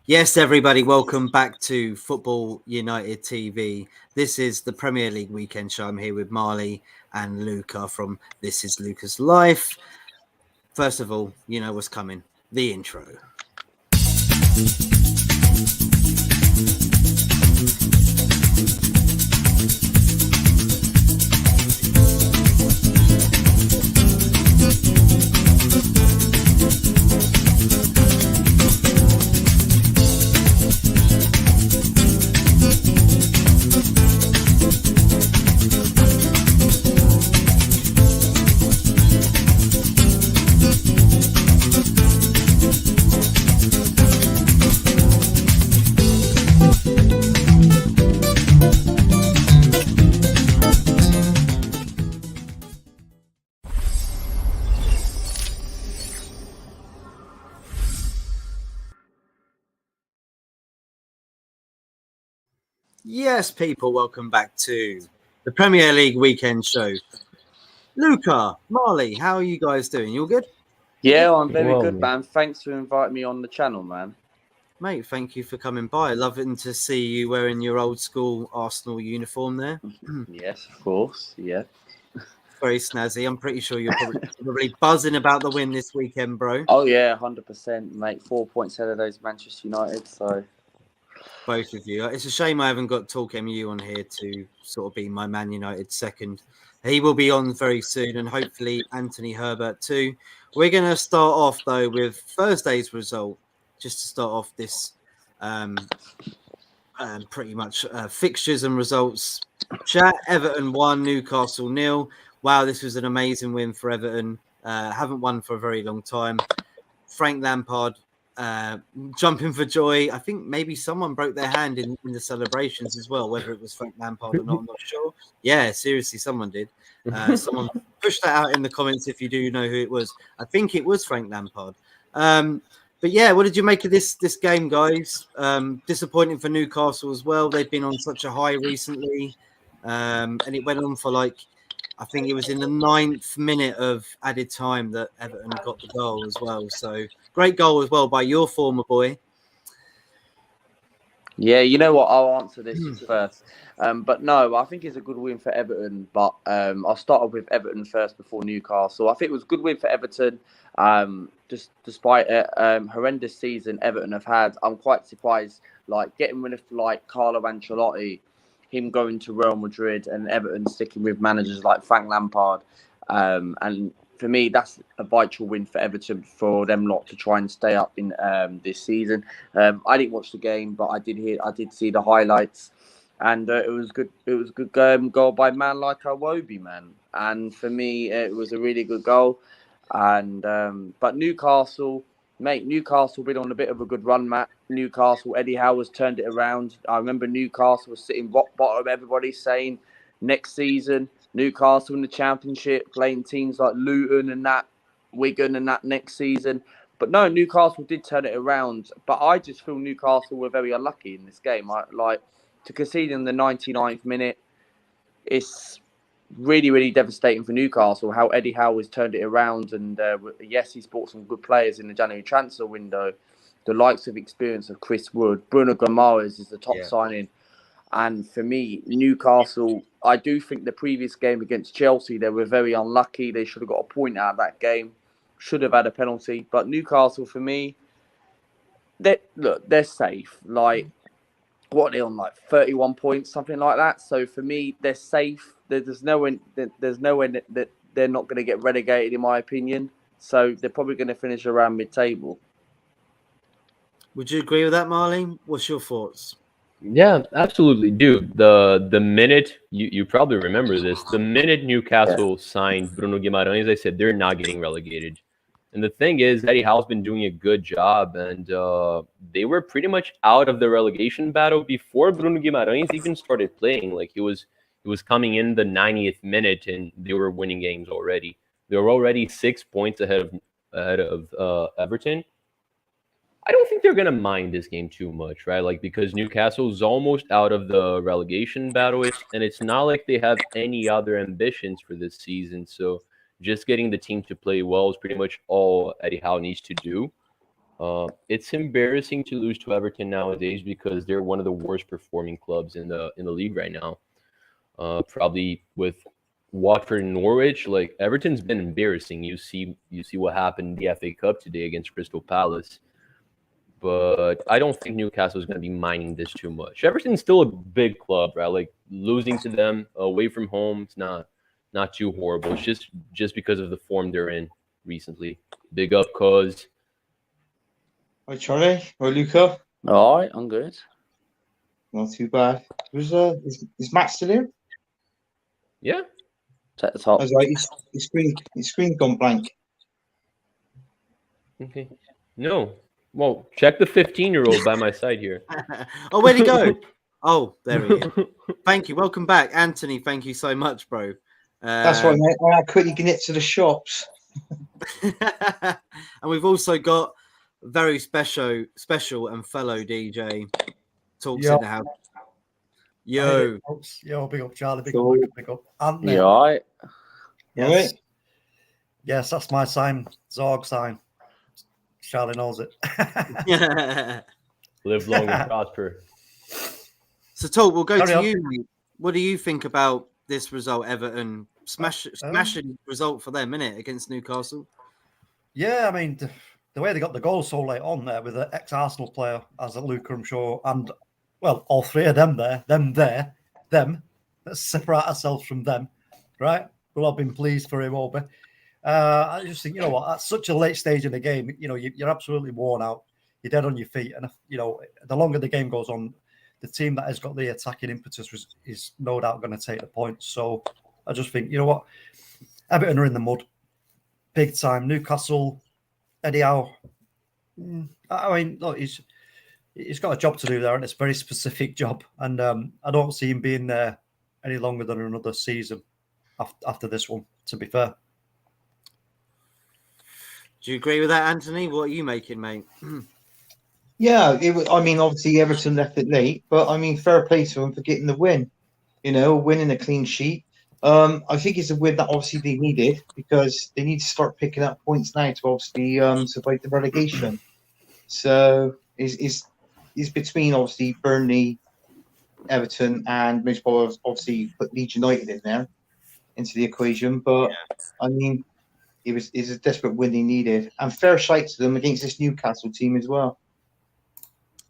Yes, everybody, welcome back to Football United TV. This is the Premier League weekend show. I'm here with Marley and Luca from This Is Luca's Life. First of all, you know what's coming, the intro. Yes, people, welcome back to the Premier League weekend show. Luca, Marley, how are you guys doing? You all good? Yeah, I'm very good, man. Thanks for inviting me on the channel, man. Mate, thank you for coming by. Loving to see you wearing your old school Arsenal uniform there. Yes, of course. Yeah. Very snazzy. I'm pretty sure you're probably buzzing about the win this weekend, bro. Oh, yeah, 100%, mate. 4 points out of those Manchester United, so... Both of you. It's a shame I haven't got Talk MU on here to sort of be my Man United second. He will be on very soon, and hopefully Anthony Herbert too. We're going to start off, though, with Thursday's result, just to start off this pretty much fixtures and results chat. Everton 1, Newcastle 0. Wow, this was an amazing win for Everton. Haven't won for a very long time. Frank Lampard jumping for joy. I think maybe someone broke their hand in the celebrations as well, whether it was Frank Lampard or not, I'm not sure. Yeah, seriously, someone did. Someone pushed that out in the comments if you do know who it was. I think it was Frank Lampard. But yeah, what did you make of this game, guys? Disappointing for Newcastle as well. They've been on such a high recently. And it went on for I think it was in the 9th minute of added time that Everton got the goal as well. So great goal as well by your former boy. Yeah, you know what? I'll answer this first. But no, I think it's a good win for Everton. But I'll start off with Everton first before Newcastle. I think it was a good win for Everton. Just despite a horrendous season Everton have had, I'm quite surprised. Getting rid of Carlo Ancelotti, him going to Real Madrid, and Everton sticking with managers like Frank Lampard. And for me, that's a vital win for Everton for them not to try and stay up in this season. I didn't watch the game, but I did see the highlights, and it was good. It was a good goal by man like Iwobi, man. And for me, it was a really good goal. And but Newcastle. Mate, Newcastle been on a bit of a good run, Matt. Newcastle, Eddie Howe's turned it around. I remember Newcastle was sitting rock bottom. Everybody saying next season, Newcastle in the Championship, playing teams like Luton and that, Wigan and that next season. But no, Newcastle did turn it around. But I just feel Newcastle were very unlucky in this game. To concede in the 99th minute, it's really, really devastating for Newcastle how Eddie Howe has turned it around. And yes, he's bought some good players in the January transfer window. The likes of experience of Chris Wood, Bruno Guimaraes is the top signing. And for me, Newcastle, I do think the previous game against Chelsea, they were very unlucky. They should have got a point out of that game. Should have had a penalty. But Newcastle, for me, they're safe. What are they on, 31 points, something like that? So for me, they're safe. There's no way that they're not going to get relegated, in my opinion. So they're probably going to finish around mid-table. Would you agree with that, Marlene? What's your thoughts? Yeah, absolutely, dude. The minute you probably remember this, the minute Newcastle signed Bruno Guimaraes, I said they're not getting relegated. And the thing is, Eddie Howe's been doing a good job, and they were pretty much out of the relegation battle before Bruno Guimaraes even started playing. He was coming in the 90th minute, and they were winning games already. They were already 6 points ahead of Everton. I don't think they're going to mind this game too much, right? Because Newcastle's almost out of the relegation battle, and it's not like they have any other ambitions for this season. So just getting the team to play well is pretty much all Eddie Howe needs to do. It's embarrassing to lose to Everton nowadays because they're one of the worst performing clubs in the league right now. Probably with Watford and Norwich, like Everton's been embarrassing. You see what happened in the FA Cup today against Crystal Palace. But I don't think Newcastle is going to be minding this too much. Everton's still a big club, right? Like losing to them away from home, it's not too horrible. It's just because of the form they're in recently. Big up, cause. Hi, Charlie. Hi, Luca. All right, I'm good. Not too bad. Is Matt still here? Yeah. It's at the top. That's right. His screen's gone blank. Okay. No. Well, check the 15-year-old by my side here. Oh, where'd he go? Oh, there he is. Thank you. Welcome back, Anthony. Thank you so much, bro. That's right, mate. I quickly get to the shops. And we've also got very special and fellow DJ Talks in the house. Yo. Yo, big up, Charlie. Big up. Anthony. You all right? Yes. Right. Yes, that's my sign. Zorg sign. Charlie knows it. Live long and prosper. So, Talk, we'll go Carry to on. you, mate. What do you think about this result, Everton? Smashing result for them, innit, against Newcastle? Yeah, I mean, the way they got the goal so late on there with the ex-Arsenal player, as a Luca, I'm sure, and, well, all three of them there, them. Let's separate ourselves from them, right? We'll all been pleased for him, Obi. I just think, you know what, at such a late stage in the game, you know, you're absolutely worn out. You're dead on your feet. And, you know, the longer the game goes on, the team that has got the attacking impetus is no doubt going to take the points. So I just think, you know what, Everton are in the mud. Big time. Newcastle, Eddie Howe. I mean, look, he's got a job to do there, and it's a very specific job. And I don't see him being there any longer than another season after this one, to be fair. Do you agree with that, Anthony? What are you making, mate? Yeah, I mean, obviously Everton left it late, but I mean, fair play to them for getting the win. You know, winning a clean sheet. I think it's a win that obviously they needed because they need to start picking up points now to obviously survive the relegation. So is between obviously Burnley, Everton, and Middlesbrough. Obviously put Leeds United in there into the equation, but I mean, it's a desperate win they needed, and fair shite to them against this Newcastle team as well.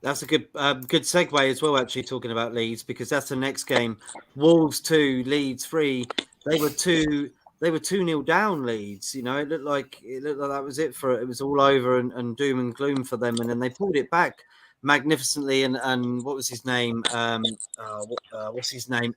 That's a good segue as well, actually, talking about Leeds, because that's the next game. Wolves 2, Leeds 3. They were 2-0 down, Leeds. You know, it looked like that was it for it. It was all over and doom and gloom for them, and then they pulled it back magnificently. And what was his name? What's his name?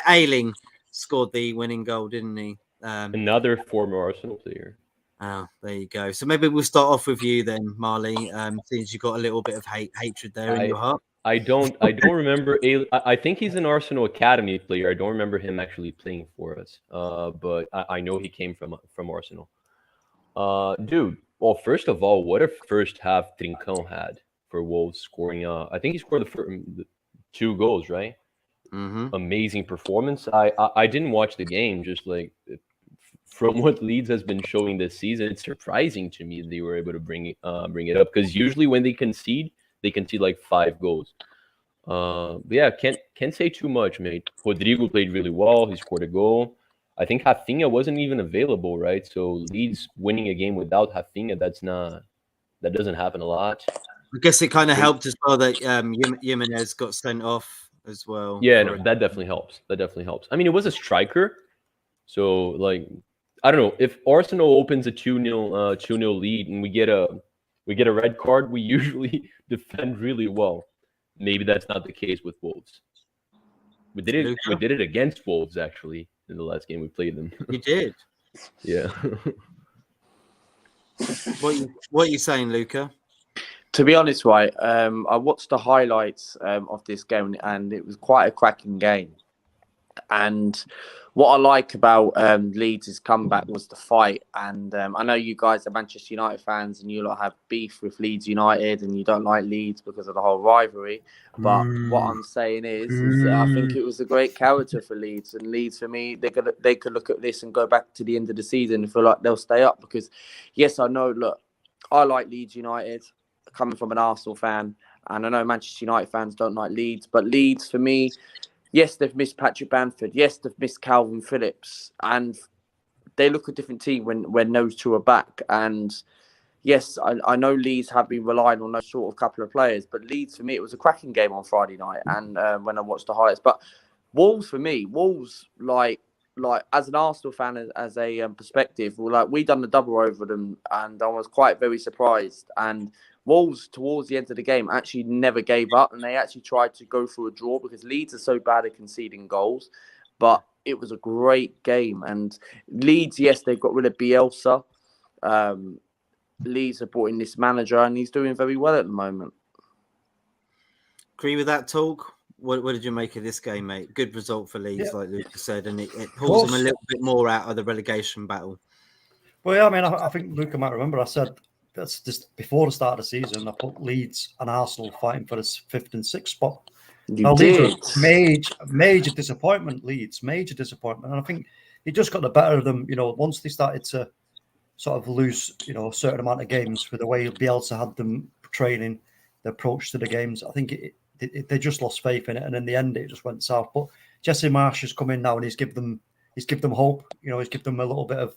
Ayling scored the winning goal, didn't he? Another former Arsenal player. Oh, there you go. So maybe we'll start off with you then, Marley. Since you got a little bit of hatred there in your heart. I don't remember. I think he's an Arsenal academy player. I don't remember him actually playing for us. But I know he came from Arsenal. Dude. Well, first of all, what a first half Trincão had for Wolves, scoring. I think he scored the 2 goals, right? Mm-hmm. Amazing performance. I didn't watch the game. Just like from what Leeds has been showing this season, it's surprising to me they were able to bring it up, because usually when they concede like 5 goals. But yeah, can't say too much, mate. Rodrigo played really well. He scored a goal. I think Rafinha wasn't even available, right? So Leeds winning a game without Rafinha, that doesn't happen a lot. I guess it kind of helped as well that Jimenez got sent off as well. Yeah, no, that definitely helps. I mean, it was a striker, so like, I don't know, if Arsenal opens a 2-0 lead and we get a red card, we usually defend really well. Maybe that's not the case with Wolves. We did it against Wolves actually in the last game we played them. You did. Yeah. What are you saying, Luca? To be honest, right, I watched the highlights of this game, and it was quite a cracking game. And what I like about Leeds' comeback was the fight. And I know you guys are Manchester United fans and you lot have beef with Leeds United and you don't like Leeds because of the whole rivalry. But what I'm saying is that I think it was a great character for Leeds. And Leeds, for me, they could look at this and go back to the end of the season and feel like they'll stay up. Because, yes, I know, look, I like Leeds United. coming from an Arsenal fan, and I know Manchester United fans don't like Leeds, but Leeds, for me, yes, they've missed Patrick Bamford. Yes, they've missed Calvin Phillips. And they look a different team when those two are back. And yes, I know Leeds have been relying on those sort of couple of players, but Leeds, for me, it was a cracking game on Friday night. And when I watched the highlights, but Wolves, for me, like as an Arsenal fan, as a perspective, we done the double over them, and I was quite very surprised. And Wolves, towards the end of the game, actually never gave up, and they actually tried to go through a draw because Leeds are so bad at conceding goals. But it was a great game, and Leeds, yes, they've got rid of Bielsa. Leeds have brought in this manager, and he's doing very well at the moment. Agree with that talk? What did you make of this game, mate? Good result for Leeds, like Lucas said, and it pulls them a little bit more out of the relegation battle. Well, yeah, I mean, I think Luca might remember I said that's just before the start of the season, I put Leeds and Arsenal fighting for this 5th and 6th spot. You did. Major disappointment, Leeds, major disappointment. And I think it just got the better of them, once they started to sort of lose, a certain amount of games with the way Bielsa had them training, the approach to the games. I think they just lost faith in it, and in the end, it just went south. But Jesse Marsch has come in now, and he's given them hope. He's given them a little bit of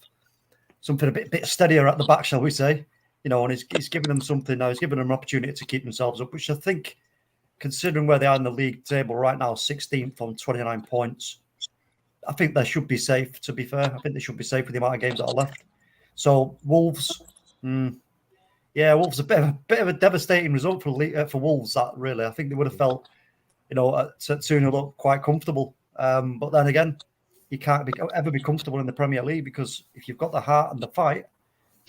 something a bit steadier at the back, shall we say? And he's giving them something now. He's giving them an opportunity to keep themselves up, which I think, considering where they are in the league table right now, 16th on 29 points, I think they should be safe. To be fair, I think they should be safe with the amount of games that are left. So Wolves. Wolves a bit of a devastating result for Wolves. That really, I think they would have felt, sooner look quite comfortable. But then again, you can't ever be comfortable in the Premier League because if you've got the heart and the fight,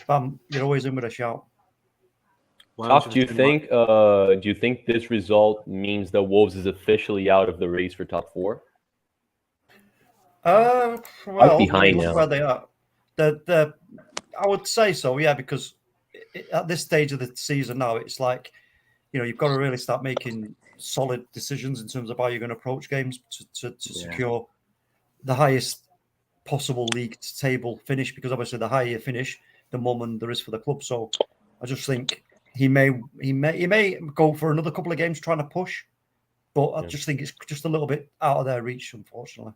bam, you're always in with a shout. Do you think this result means that Wolves is officially out of the race for top 4? Well, behind look now. where they are. I would say so, yeah, because at this stage of the season now, it's like, you've got to really start making solid decisions in terms of how you're going to approach games to secure the highest possible league table finish, because obviously the higher you finish, the more money there is for the club. So I just think he may go for another couple of games trying to push, but I just think it's just a little bit out of their reach, unfortunately.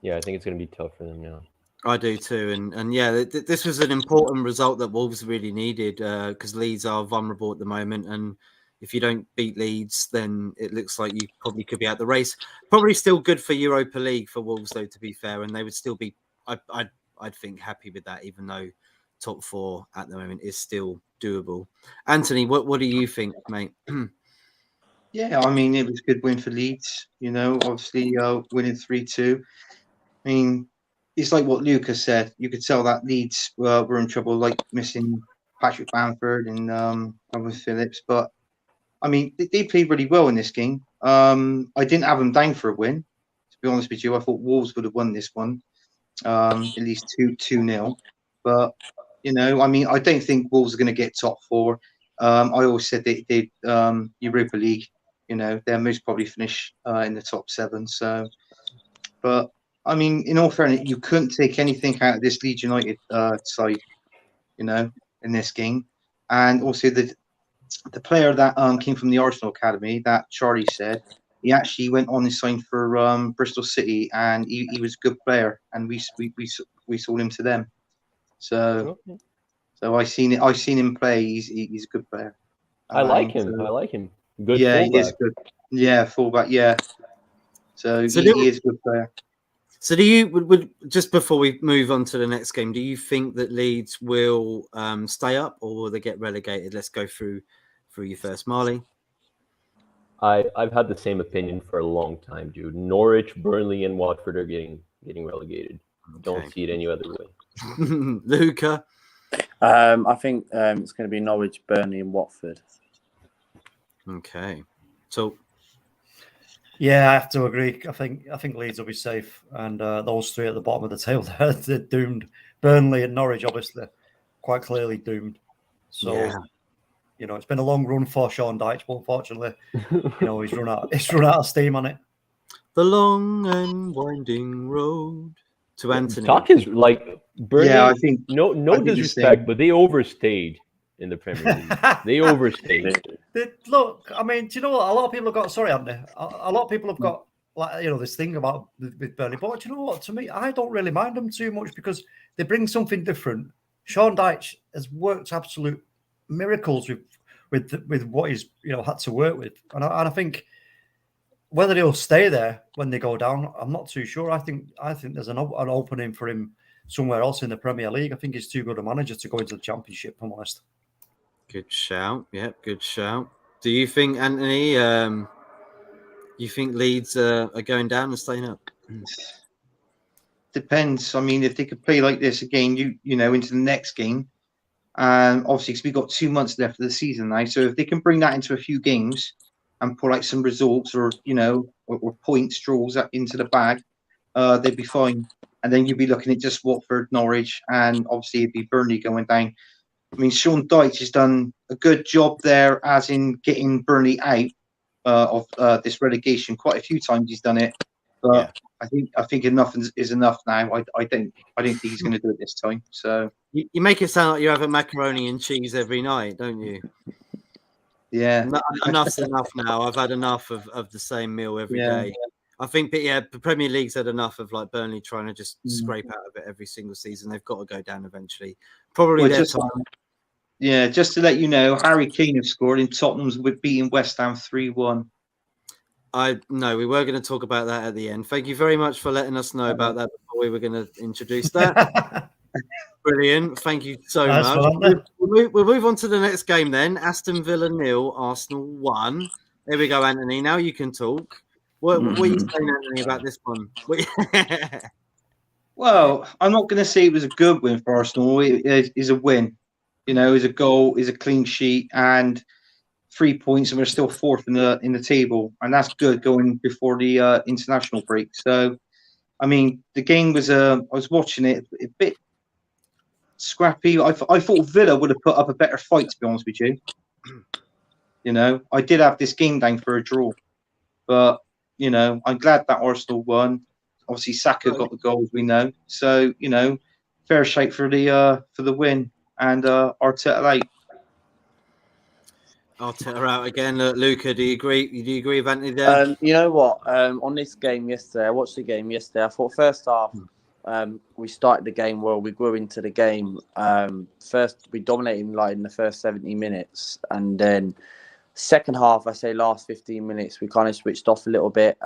Yeah, I think it's going to be tough for them now. I do too, and this was an important result that Wolves really needed because Leeds are vulnerable at the moment, and if you don't beat Leeds, then it looks like you probably could be out the race. Probably still good for Europa League for Wolves, though, to be fair, and they would still be, I'd think, happy with that, even though top 4 at the moment is still doable. Anthony, what do you think, mate? Yeah, I mean, it was a good win for Leeds. Obviously winning 3-2. I mean, it's like what Lucas said. You could tell that Leeds were in trouble, like missing Patrick Bamford and Calvin Phillips. But I mean, they played really well in this game. I didn't have them down for a win. To be honest with you, I thought Wolves would have won this one, at least 2-0. But I mean, I don't think Wolves are going to get top 4. I always said they Europa League. They'll most probably finish in the top 7. So, but. I mean, in all fairness, you couldn't take anything out of this Leeds United side, in this game. And also the player that came from the Arsenal Academy, that Charlie said, he actually went on and signed for Bristol City, and he was a good player, and we sold him to them. So I seen him play. He's a good player. I like him. Good fullback. He is good. Yeah, fullback. Yeah. So he is a good player. So do you, just before we move on to the next game, do you think that Leeds will stay up or will they get relegated? Let's go through you first, Marley. I've had the same opinion for a long time, dude. Norwich, Burnley, and Watford are getting relegated. Okay. Don't see it any other way. Luca? I think it's going to be Norwich, Burnley, and Watford. Okay. So... Yeah, I have to agree. I think Leeds will be safe, and those 3 at the bottom of the table, they're doomed. Burnley and Norwich, obviously, quite clearly doomed. So, it's been a long run for Sean Dyche, but unfortunately, he's run out of steam on it. The long and winding road to Anthony. Talk is like Burnley. Yeah, I think no disrespect, but they overstayed. in the Premier League. They overstayed. Look, I mean, do you know what? A lot of people have got, sorry, Andy, a lot of people have got, like, you know, this thing about with Burnley. But do you know what? To me, I don't really mind them too much because they bring something different. Sean Dyche has worked absolute miracles with what he's, you know, had to work with. And I think whether he'll stay there when they go down, I'm not too sure. I think there's an opening for him somewhere else in the Premier League. I think he's too good a manager to go into the Championship, if I'm honest. Good shout. Yep, good shout. Do you think, Anthony, you think Leeds are going down and staying up? Depends. I mean, if they could play like this again, you know, into the next game, and obviously because we've got 2 months left of the season now, so if they can bring that into a few games and pull out some results, or you know, or points, draws up into the bag, they'd be fine. And then you'd be looking at just Watford, Norwich, and obviously it'd be Burnley going down. I mean, Sean Dyche has done a good job there, as in getting Burnley out of this relegation. Quite a few times he's done it, but yeah. I think enough is enough now. I don't think he's going to do it this time. So you make it sound like you have a macaroni and cheese every night, don't you? Yeah, enough's enough now. I've had enough of the same meal every day. I think, but yeah, the Premier League's had enough of like Burnley trying to just scrape out of it every single season. They've got to go down eventually. Probably their time. Yeah, just to let you know, Harry Kane have scored in Tottenham's with beating West Ham 3-1. No, we were going to talk about that at the end. Thank you very much for letting us know about that before we were going to introduce that. Brilliant. Thank you so much. We'll move on to the next game then. Aston Villa 0, Arsenal 1. There we go, Anthony. Now you can talk. What are you saying, Anthony, about this one? Well, I'm not going to say it was a good win for Arsenal. It is a win. You know, is a goal, is a clean sheet, and 3 points, and we're still fourth in the table, and that's good going before the international break. So, I mean, the game was I was watching it a bit scrappy. I thought Villa would have put up a better fight, to be honest with you. You know, I did have this game down for a draw, but you know, I'm glad that Arsenal won. Obviously, Saka got the goals, we know. So, you know, fair shake for the win, and Arteta out. Arteta out again. Luca, do you agree? Do you agree with Anthony there? You know what? On this game yesterday, I watched the game yesterday. I thought first half, we started the game well. We grew into the game. First, we dominated like in the first 70 minutes, and then second half, I say last 15 minutes, we kind of switched off a little bit.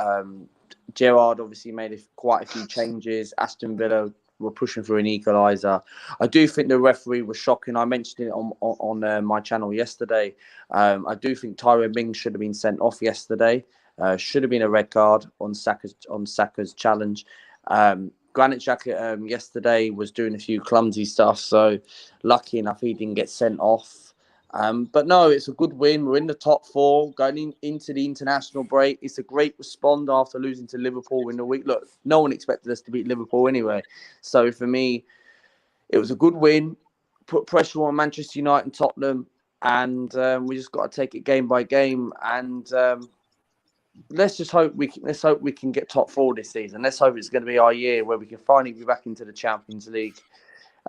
Gerrard obviously made quite a few changes. Aston Villa were pushing for an equaliser. I do think the referee was shocking. I mentioned it on my channel yesterday. I do think Tyrone Mings should have been sent off yesterday. Should have been a red card on Saka's challenge. Granit Xhaka yesterday was doing a few clumsy stuff, so lucky enough he didn't get sent off. But no, it's a good win. We're in the top four going into the international break. It's a great respond after losing to Liverpool in the week. Look, no one expected us to beat Liverpool anyway. So for me, it was a good win. Put pressure on Manchester United and Tottenham, and we just got to take it game by game. And let's hope we can get top four this season. Let's hope it's going to be our year where we can finally be back into the Champions League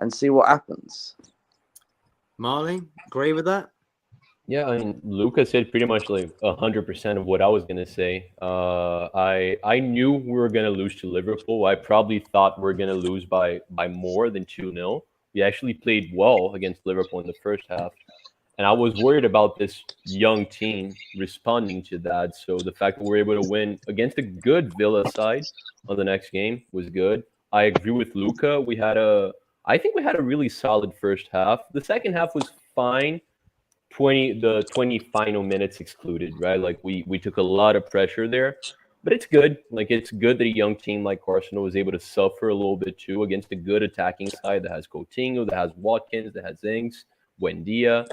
and see what happens. Marley, agree with that? Yeah, I mean, Luca said pretty much like 100% of what I was going to say. I knew we were going to lose to Liverpool. I probably thought we were going to lose by more than 2-0. We actually played well against Liverpool in the first half. And I was worried about this young team responding to that. So the fact that we're able to win against a good Villa side on the next game was good. I agree with Luca. I think we had a really solid first half. The second half was fine. 20 final minutes excluded, right? Like we took a lot of pressure there, but it's good. Like it's good that a young team like Arsenal was able to suffer a little bit too against a good attacking side that has Coutinho, that has Watkins, that has Ings, Buendia.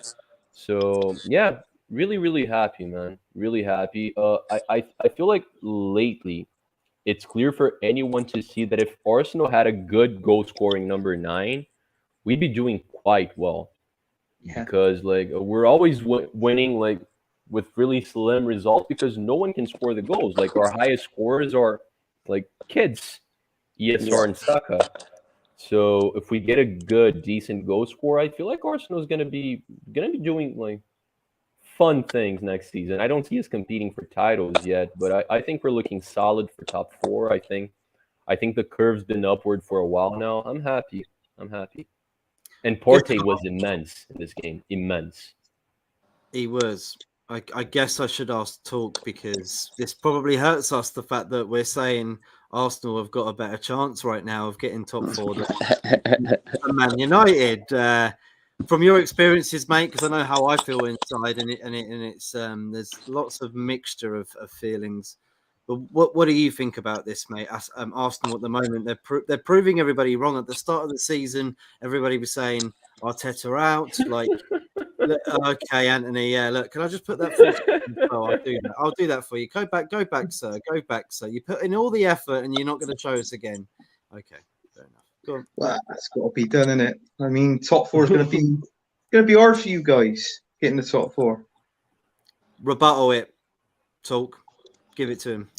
So yeah, really, really happy, man. Really happy. I feel like lately it's clear for anyone to see that if Arsenal had a good goal scoring number 9, we'd be doing quite well. Yeah. Because like we're always winning like with really slim results because no one can score the goals. Like our highest scorers are like kids, ESR and Saka. So if we get a good, decent goal score, I feel like Arsenal is gonna be doing like fun things next season. I don't see us competing for titles yet, but I think we're looking solid for top four. I think the curve's been upward for a while now. I'm happy. And Partey was immense in this game. Immense. He was. I guess I should ask Talk, because this probably hurts us, the fact that we're saying Arsenal have got a better chance right now of getting top four than Man United. From your experiences, mate, because I know how I feel inside, and it's there's lots of mixture of feelings. But what do you think about this, mate? Arsenal at the moment, they're proving everybody wrong. At the start of the season, everybody was saying Arteta out. Like, look, okay, Anthony. Yeah, look, can I just put that for you? Oh, I'll do that. I'll do that for you. Go back, sir. Go back, sir. You put in all the effort, and you're not going to show us again. Okay, fair enough. Go on. Well, that's got to be done, isn't it? I mean, top four is going to be hard for you guys getting the top four. Rebuttal it. Talk. Give it to him.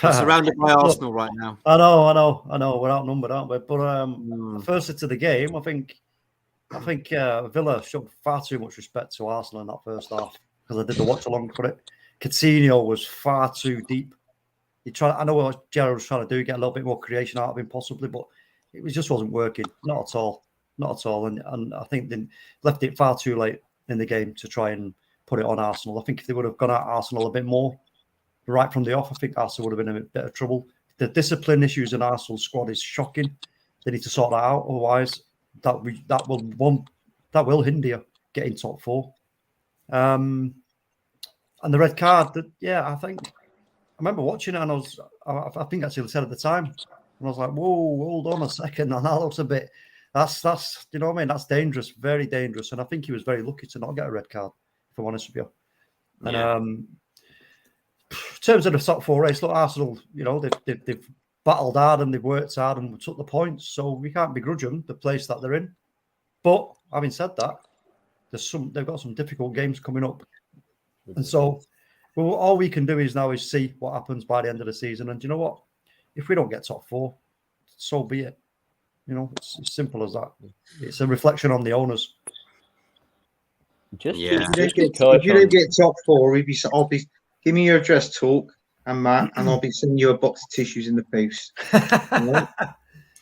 We're surrounded by Arsenal right now. I know. We're outnumbered, aren't we? But firstly, to the game, I think Villa showed far too much respect to Arsenal in that first half, because I did the watch along for it. Coutinho was far too deep. I know what Gerrard was trying to do, get a little bit more creation out of him, possibly, but it just wasn't working. Not at all. And I think they left it far too late in the game to try and put it on Arsenal. I think if they would have gone at Arsenal a bit more right from the off, I think Arsenal would have been in a bit of trouble. The discipline issues in Arsenal's squad is shocking. They need to sort that out, otherwise that will hinder getting top four. And the red card, I remember watching it, and I think actually said at the time, and I was like, whoa, hold on a second, and that looks a bit, that's you know what I mean, that's dangerous, very dangerous. And I think he was very lucky to not get a red card, if I'm honest with you. And in terms of the top four race, look, Arsenal, you know, they've battled hard and they've worked hard and took the points, so we can't begrudge them the place that they're in. But having said that, they've got some difficult games coming up, and so all we can do is see what happens by the end of the season. And you know what? If we don't get top four, so be it. You know, it's as simple as that. It's a reflection on the owners. If you don't get top four, I'll be give me your address, Talk, and Matt, and I'll be sending you a box of tissues in the post.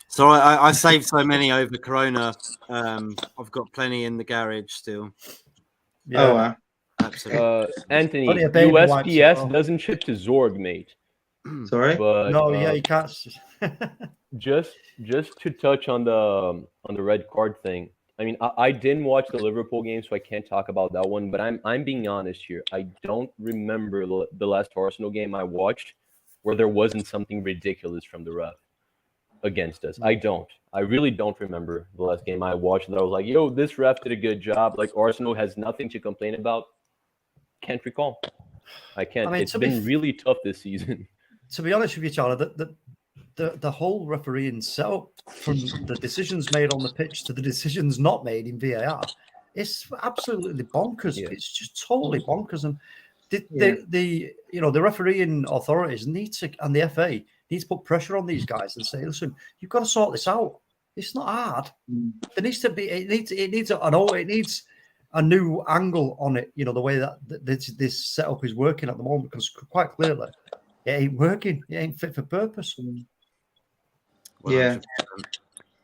So I saved so many over Corona. I've got plenty in the garage still. Yeah. Oh, wow. Absolutely. Anthony, USPS doesn't ship to Zorg, mate. Sorry? But, you can't. just to touch on the red card thing. I mean, I didn't watch the Liverpool game, so I can't talk about that one. But I'm being honest here. I don't remember the last Arsenal game I watched where there wasn't something ridiculous from the ref against us. I really don't remember the last game I watched that I was like, yo, this ref did a good job. Like, Arsenal has nothing to complain about. Can't recall. I can't. I mean, it's been really tough this season. To be honest with you, Charlie, the whole refereeing setup, from the decisions made on the pitch to the decisions not made in VAR, it's absolutely bonkers. Yeah. It's just totally bonkers. And the refereeing authorities need to, and the FA needs to put pressure on these guys and say, listen, you've got to sort this out. It's not hard. There needs to be. It needs a new angle on it. You know, the way that this setup is working at the moment, because quite clearly it ain't working. It ain't fit for purpose. Yeah.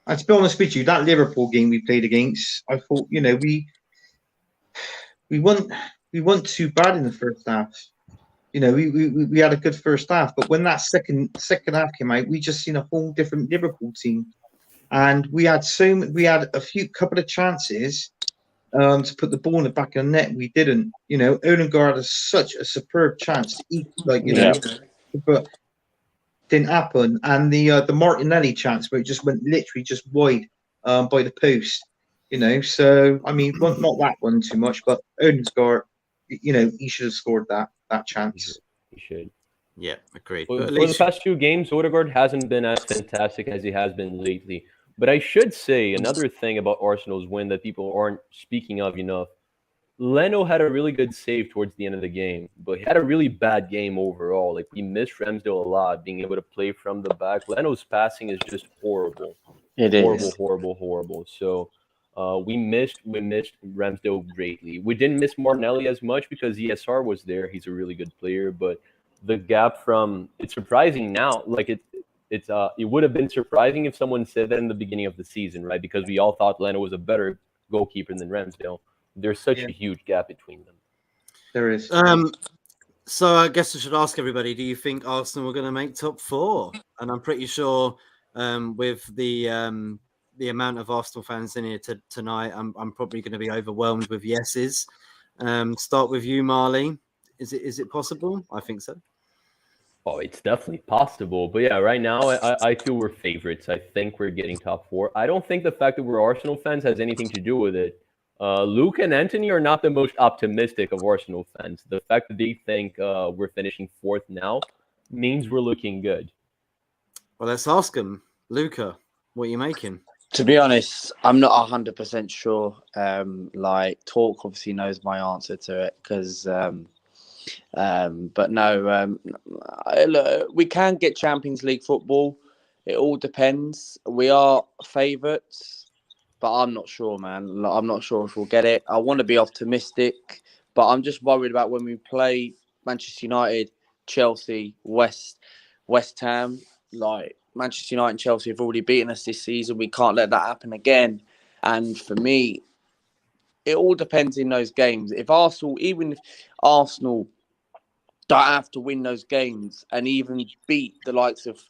And to be honest with you, that Liverpool game we played against, I thought, you know, we weren't too bad in the first half. You know, we had a good first half, but when that second half came out, we just seen a whole different Liverpool team, and we had a couple of chances to put the ball in the back of the net. We didn't. You know, Odegaard has such a superb chance to eat, know, but didn't happen. And the Martinelli chance where it just went literally just wide by the post. You know, so I mean, not that one too much, but Odegaard, you know, he should have scored that chance. He should. Yeah, agreed. Well, for the past 2 games, Odegaard hasn't been as fantastic as he has been lately. But I should say another thing about Arsenal's win that people aren't speaking of enough. Leno had a really good save towards the end of the game, but he had a really bad game overall. Like, we missed Ramsdale a lot, being able to play from the back. Leno's passing is just horrible. It horrible, is. horrible. So we missed Ramsdale greatly. We didn't miss Martinelli as much because ESR was there. He's a really good player, but the gap from it's surprising now. Like it would have been surprising if someone said that in the beginning of the season, right? Because we all thought Leno was a better goalkeeper than Ramsdale. There's such a huge gap between them. There is. So I guess I should ask everybody: do you think Arsenal are going to make top four? And I'm pretty sure with the amount of Arsenal fans in here tonight, I'm probably going to be overwhelmed with yeses. Start with you, Marley. Is it possible? I think so. Oh, it's definitely possible. But yeah, right now I feel we're favorites. I think we're getting top four. I don't think the fact that we're Arsenal fans has anything to do with it. Luke and Anthony are not the most optimistic of Arsenal fans. The fact that they think we're finishing fourth now means we're looking good. Well, let's ask them. Luca, what are you making? To be honest, I'm not 100% sure. Talk obviously knows my answer to it because, but no, look, we can get Champions League football. It all depends. We are favourites, but I'm not sure, man. Like, I'm not sure if we'll get it. I want to be optimistic, but I'm just worried about when we play Manchester United, Chelsea, West Ham. Like Manchester United and Chelsea have already beaten us this season. We can't let that happen again. And for me, it all depends in those games. Even if Arsenal don't have to win those games and even beat the likes of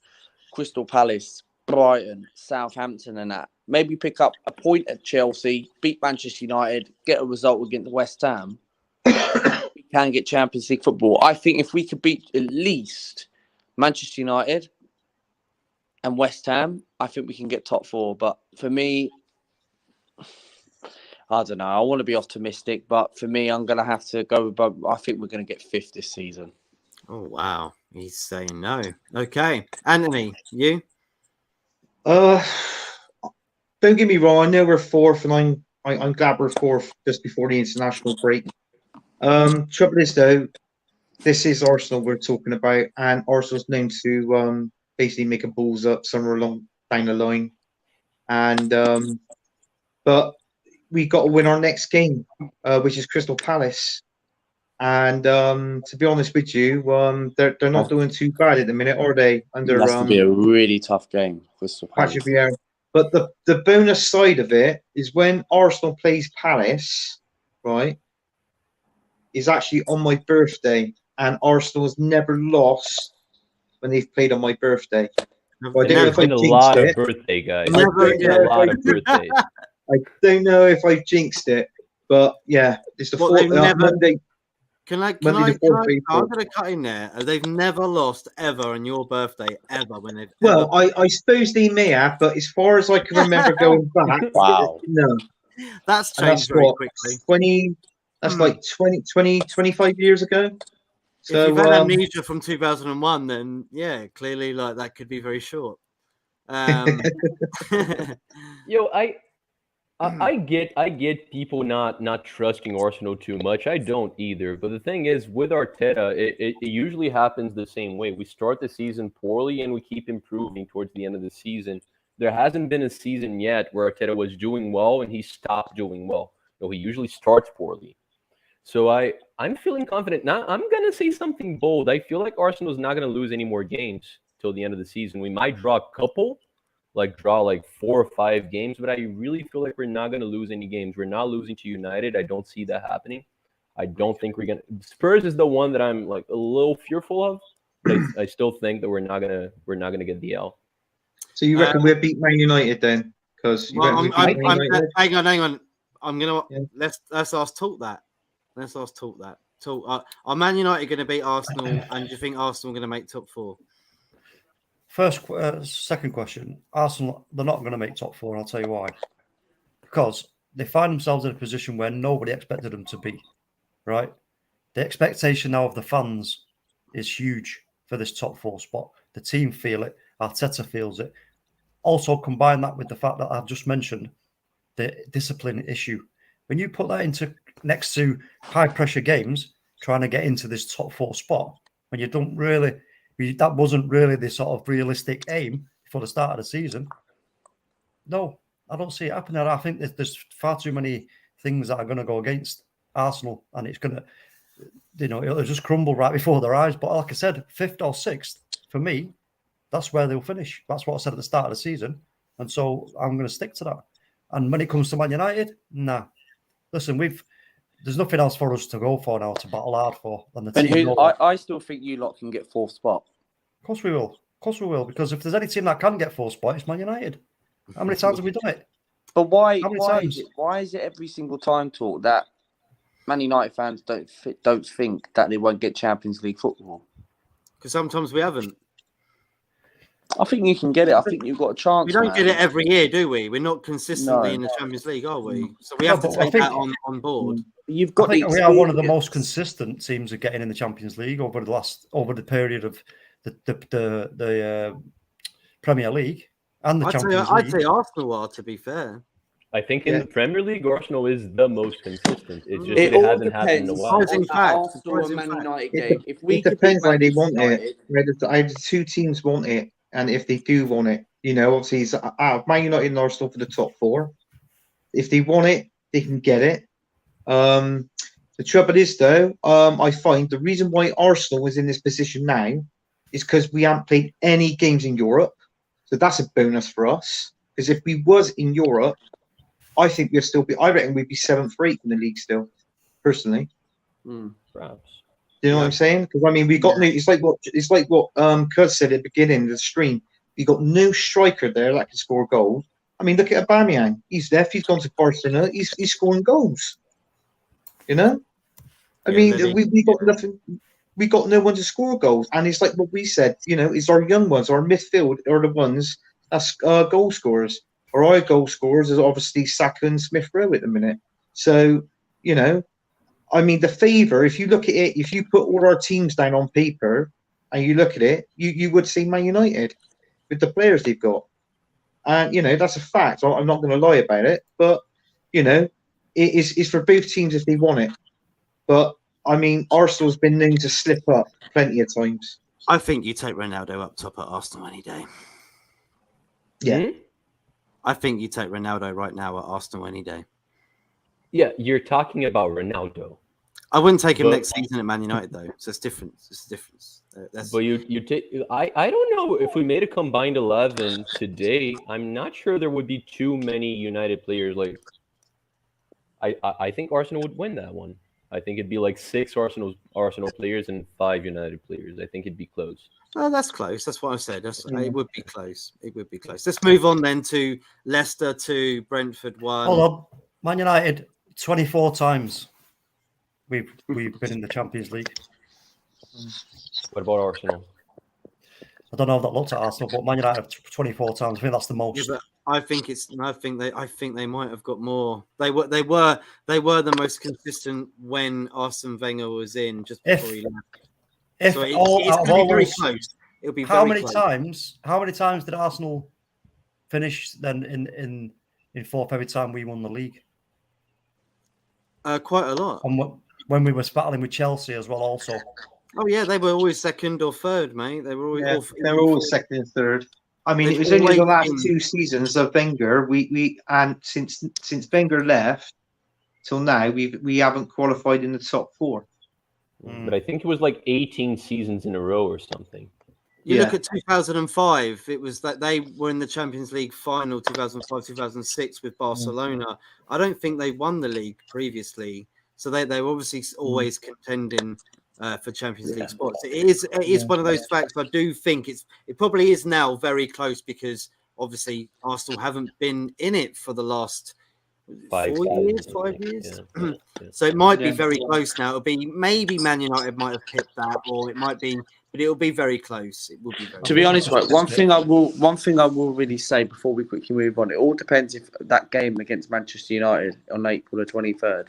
Crystal Palace, Brighton, Southampton and that, maybe pick up a point at Chelsea, beat Manchester United, get a result against West Ham, we can get Champions League football. I think if we could beat at least Manchester United and West Ham, I think we can get top four. But for me, I don't know. I want to be optimistic, but for me, I'm going to have to go with, I think we're going to get fifth this season. Oh, wow. He's saying no. Okay. Anthony, you? Don't get me wrong. I know we're fourth, and I'm glad we're fourth just before the international break. Trouble is, though, this is Arsenal we're talking about, and Arsenal's known to basically make a balls up somewhere along down the line. And but we got to win our next game, which is Crystal Palace. And to be honest with you, they're not doing too bad at the minute, are they? Under That's to be a really tough game, Crystal Palace. But the bonus side of it is when Arsenal plays Palace, right, is actually on my birthday, and Arsenal has never lost when they've played on my birthday. So I don't know if I jinxed it. Birthday guys. I don't know if I jinxed it, but yeah, it's the fourth Monday. I'm going to cut in there. They've never lost ever on your birthday, ever. When they've I suppose they may have, but as far as I can remember going back, wow, no. That's changed very quickly. That's like 25 years ago. So if you've had amnesia from 2001, then yeah, clearly like that could be very short. Yo, I get people not trusting Arsenal too much. I don't either. But the thing is, with Arteta, it usually happens the same way. We start the season poorly and we keep improving towards the end of the season. There hasn't been a season yet where Arteta was doing well and he stopped doing well. No, he usually starts poorly. So I'm feeling confident. Now I'm gonna say something bold. I feel like Arsenal's not gonna lose any more games till the end of the season. We might draw a couple. Draw 4 or 5 games, but I really feel like we're not going to lose any games. We're not losing to United. I don't see that happening. I don't think we're going to. Spurs is the one that I'm a little fearful of, but I still think that we're not gonna get the L. So you reckon we'll beat Man United then? Because hang on. I'm gonna let's ask Talk that. Are Man United going to beat Arsenal, and do you think Arsenal are going to make top 4? Second question. Arsenal, they're not going to make top 4, and I'll tell you why. Because they find themselves in a position where nobody expected them to be, right? The expectation now of the fans is huge for this top 4 spot. The team feel it. Arteta feels it. Also, combine that with the fact that I've just mentioned, the discipline issue. When you put that into next to high-pressure games, trying to get into this top 4 spot, when you don't really... that wasn't really the sort of realistic aim for the start of the season. No, I don't see it happening. I think there's far too many things that are going to go against Arsenal, and it's going to, it'll just crumble right before their eyes. But like I said, 5th or 6th, for me, that's where they'll finish. That's what I said at the start of the season. And so I'm going to stick to that. And when it comes to Man United, nah. Listen, there's nothing else for us to go for now, to battle hard for. Than the team. I still think you lot can get 4th spot. Of course we will. Of course we will. Because if there's any team that can get 4th spot, it's Man United. How many times have we done it? But why times? Why is it every single time talk that Man United fans don't think that they won't get Champions League football? Because sometimes we haven't. I think you can get it. I think you've got a chance. We don't get it every year, do we? We're not consistently in the Champions League, are we? So we have to take that on board. You've got. I think we are one of the most consistent teams of getting in the Champions League over the period of the Premier League and the Champions League. I'd say Arsenal are, to be fair. I think in the Premier League, Arsenal is the most consistent. It's just it hasn't happened in a while. Arsenal and Man United game. If we it depends why they want it. The 2 teams want it, and if they do want it, obviously it's Man United and Arsenal for the top 4. If they want it, they can get it. The trouble is, though, I find the reason why Arsenal is in this position now is because we haven't played any games in Europe, so that's a bonus for us. Because if we was in Europe, I think we'd still be. I reckon we'd be 7th or 8th in the league still, personally. Perhaps. Do you know what I'm saying? Because I mean, we got new. It's like what Kurt said at the beginning of the stream. We got no striker there that can score goals. I mean, look at Aubameyang. He's left. He's gone to Barcelona. He's scoring goals. I mean, we got nothing. We got no one to score goals, and it's like what we said. It's our young ones, our midfield are the ones that's goal scorers. Our goal scorers is obviously Saka and Smith Rowe at the minute. So, I mean, the favour, if you look at it, if you put all our teams down on paper and you look at it, you would see Man United with the players they've got. And, that's a fact. I'm not going to lie about it. But, it's for both teams if they want it. But, I mean, Arsenal's been known to slip up plenty of times. I think you take Ronaldo up top at Arsenal any day. Yeah. Mm-hmm. I think you take Ronaldo right now at Arsenal any day. Yeah, you're talking about Ronaldo. I wouldn't take him next season at Man United, though. So it's different. It's a difference. But you take. I don't know if we made a combined 11 today. I'm not sure there would be too many United players. Like, I think Arsenal would win that one. I think it'd be like 6 Arsenal players and 5 United players. I think it'd be close. Oh, that's close. That's what I said. It would be close. It would be close. Let's move on then to Leicester 2, Brentford 1. Hold on. Man United, 24 times we've been in the Champions League. What about Arsenal? I don't know. I've not looked at Arsenal, but Man United 24 times. I think that's the most. Yeah, but I think they might have got more. They were the most consistent when Arsene Wenger was in just before he left. If so it's going to be very close. It'll be how very many close. How many times did Arsenal finish then in 4th every time we won the league? Quite a lot. And when we were battling with Chelsea as well, also. Oh yeah, they were always 2nd or 3rd, mate. They were always. They were always 2nd and 3rd. I mean, it was only the last 2 seasons of Wenger. And since Wenger left till now, we haven't qualified in the top 4. But I think it was like 18 seasons in a row or something. You look at 2005. It was that they were in the Champions League final 2005-2006 with Barcelona. I don't think they won the league previously, so they were obviously always contending for Champions League spots. It is one of those facts. I do think it probably is now very close because obviously Arsenal haven't been in it for the last 5 years. Yeah. So it might be very close now. It'll be maybe Man United might have picked that, or it might be, but it'll be very close. It will be very. To be honest, right, one thing I will really say before we quickly move on. It all depends if that game against Manchester United on April the 23rd.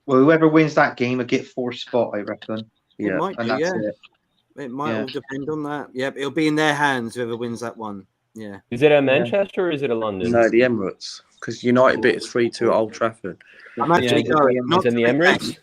Well, whoever wins that game will get 4th spot, I reckon. It might and do, that's it. It might all depend on that. Yeah, it'll be in their hands. Whoever wins that one. Yeah. Is it at Manchester or is it at London? No, the Emirates. Because United beat us 3-2 at Old Trafford. I'm actually going. It's in the Emirates?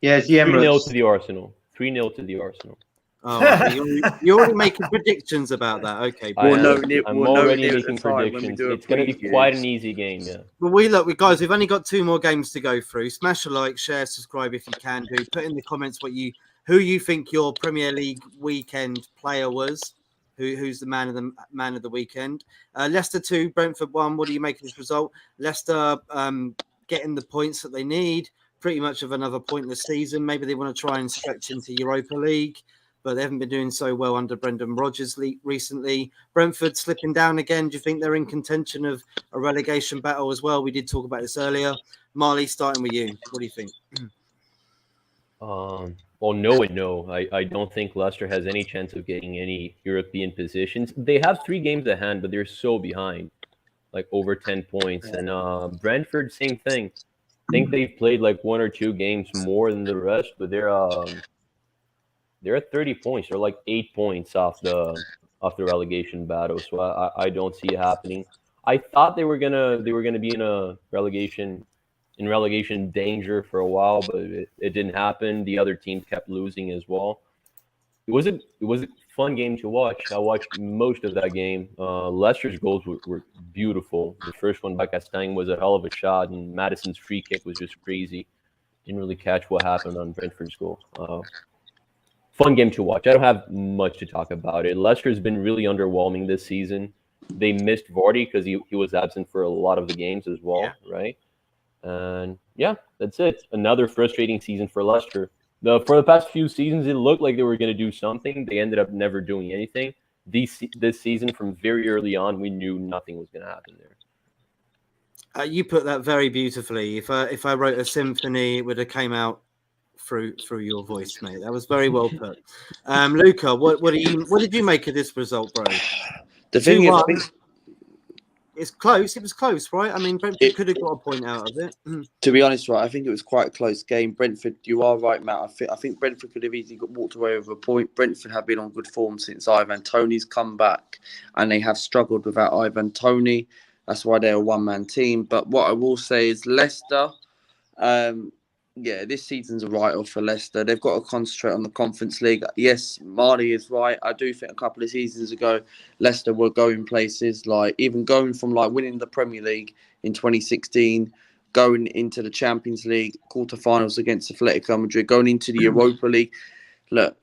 Yeah, it's the Emirates. 3-0 to the Arsenal. 3-0 to the Arsenal. Oh, okay. You're already making predictions about that. Okay, I We'll know am. it. I'm We'll know already it at making the time when we predictions. do a It's going to be preview. quite an easy game. Yeah. Well, guys, we've only got 2 more games to go through. Smash a like, share, subscribe if you can do. Put in the comments who you think your Premier League weekend player was. Who's the man of the weekend? Leicester 2, Brentford 1. What do you make of this result? Leicester getting the points that they need. Pretty much of another pointless season. Maybe they want to try and stretch into Europa League, but they haven't been doing so well under Brendan Rodgers recently. Brentford slipping down again. Do you think they're in contention of a relegation battle as well? We did talk about this earlier. Marley, starting with you. What do you think? Well, no and no. I don't think Leicester has any chance of getting any European positions. They have 3 games at hand, but they're so behind, like over 10 points. And Brentford, same thing. I think they've played like 1 or 2 games more than the rest, but they're at 30 points. They're like 8 points off the relegation battle. So I don't see it happening. I thought they were gonna be in a relegation danger for a while, but it didn't happen. The other team kept losing as well. It was a fun game to watch. I watched most of that game. Leicester's goals were beautiful. The first one by Castagne was a hell of a shot, and Madison's free kick was just crazy. Didn't really catch what happened on Brentford's goal. Fun game to watch. I don't have much to talk about it. Leicester's been really underwhelming this season. They missed Vardy because he was absent for a lot of the games as well, right? And yeah, that's it. Another frustrating season for Leicester. For the past few seasons, it looked like they were going to do something. They ended up never doing anything. This season, from very early on, we knew nothing was going to happen there. You put that very beautifully. If I wrote a symphony, it would have came out through your voice, mate. That was very well put. Luca, what did you make of this result, bro? The thing is, it's close. It was close, right? I mean, Brentford could have got a point out of it. To be honest, right, I think it was quite a close game. Brentford, you are right, Matt. I think Brentford could have easily walked away with a point. Brentford have been on good form since Ivan Toney's come back, and they have struggled without Ivan Toney. That's why they're a one-man team. But what I will say is Leicester, this season's a write-off for Leicester. They've got to concentrate on the Conference League. Yes, Marty is right. I do think a couple of seasons ago, Leicester were going places, like even going from like winning the Premier League in 2016, going into the Champions League quarterfinals against Atletico Madrid, going into the Europa League. Look,